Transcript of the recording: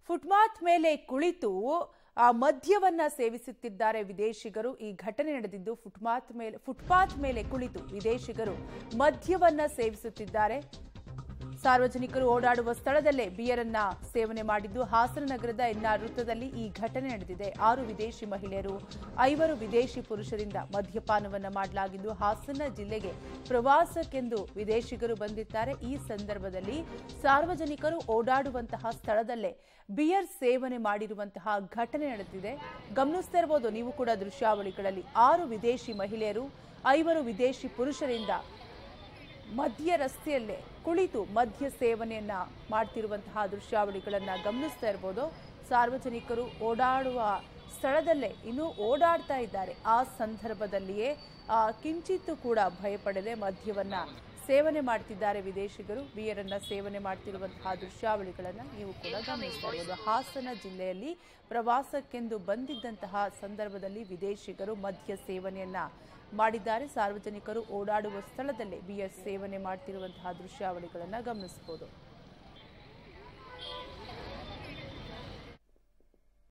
Footpath ಮೇಲೆ ಕುಳಿತು ಮದ್ಯವನ್ನ ಸೇವಿಸುತ್ತಿದ್ದಾರೆ ವಿದೇಶಿಗರು. ಈ ಘಟನೆ ನಡೆದಿದ್ದು ಫುಟ್ಪಾತ್ ಮೇಲೆ ಕುಳಿತು ವಿದೇಶಿಗರು ಮದ್ಯವನ್ನ ಸೇವಿಸುತ್ತಿದ್ದಾರೆ. ಸಾರ್ವಜನಿಕರು ಓಡಾಡುವ ಸ್ಥಳದಲ್ಲೇ ಬಿಯರನ್ನ ಸೇವನೆ ಮಾಡಿದ್ದು ಹಾಸನ ನಗರದ ಎನ್ಆರ್ ವೃತ್ತದಲ್ಲಿ ಈ ಘಟನೆ ನಡೆದಿದೆ. 6 ವಿದೇಶಿ ಮಹಿಳೆಯರು 5 ವಿದೇಶಿ ಪುರುಷರಿಂದ ಮದ್ಯಪಾನವನ್ನ ಮಾಡಲಾಗಿದ್ದು ಹಾಸನ ಜಿಲ್ಲೆಗೆ ಪ್ರವಾಸಕ್ಕೆಂದು ವಿದೇಶಿಗರು ಬಂದಿದ್ದಾರೆ. ಈ ಸಂದರ್ಭದಲ್ಲಿ ಸಾರ್ವಜನಿಕರು ಓಡಾಡುವಂತಹ ಸ್ಥಳದಲ್ಲೇ ಬಿಯರ್ ಸೇವನೆ ಮಾಡಿರುವಂತಹ ಘಟನೆ ನಡೆದಿದೆ. ಗಮನಿಸ್ತಾ ಇರಬಹುದು ನೀವು ಕೂಡ ದೃಶ್ಯಾವಳಿಗಳಲ್ಲಿ 6 ವಿದೇಶಿ ಮಹಿಳೆಯರು 5 ವಿದೇಶಿ ಪುರುಷರಿಂದ ಮಧ್ಯ ರಸ್ತೆಯಲ್ಲೇ ಕುಳಿತು ಮದ್ಯ ಸೇವನೆಯನ್ನ ಮಾಡ್ತಿರುವಂತಹ ದೃಶ್ಯಾವಳಿಗಳನ್ನ ಗಮನಿಸ್ತಾ ಇರಬಹುದು. ಸಾರ್ವಜನಿಕರು ಓಡಾಡುವ ಸ್ಥಳದಲ್ಲೇ ಇನ್ನೂ ಓಡಾಡ್ತಾ ಇದ್ದಾರೆ. ಆ ಸಂದರ್ಭದಲ್ಲಿಯೇ ಕಿಂಚಿತ್ತೂ ಕೂಡ ಭಯಪಡದೆ ಮದ್ಯವನ್ನ ಸೇವನೆ ಮಾಡ್ತಿದ್ದಾರೆ ವಿದೇಶಿಗರು. ಬಿಯರನ್ನ ಸೇವನೆ ಮಾಡ್ತಿರುವಂತಹ ದೃಶ್ಯಾವಳಿಗಳನ್ನ ನೀವು ಕೂಡ ಗಮನಿಸ್ತಾ ಇರಬಹುದು. ಹಾಸನ ಜಿಲ್ಲೆಯಲ್ಲಿ ಪ್ರವಾಸಕ್ಕೆಂದು ಬಂದಿದ್ದಂತಹ ಸಂದರ್ಭದಲ್ಲಿ ವಿದೇಶಿಗರು ಮದ್ಯ ಸೇವನೆಯನ್ನ ಮಾಡಿದ್ದಾರೆ. ಸಾರ್ವಜನಿಕರು ಓಡಾಡುವ ಸ್ಥಳದಲ್ಲೇ ಬಿಯರ್ ಸೇವನೆ ಮಾಡ್ತಿರುವಂತಹ ದೃಶ್ಯಾವಳಿಗಳನ್ನ ಗಮನಿಸಬಹುದು.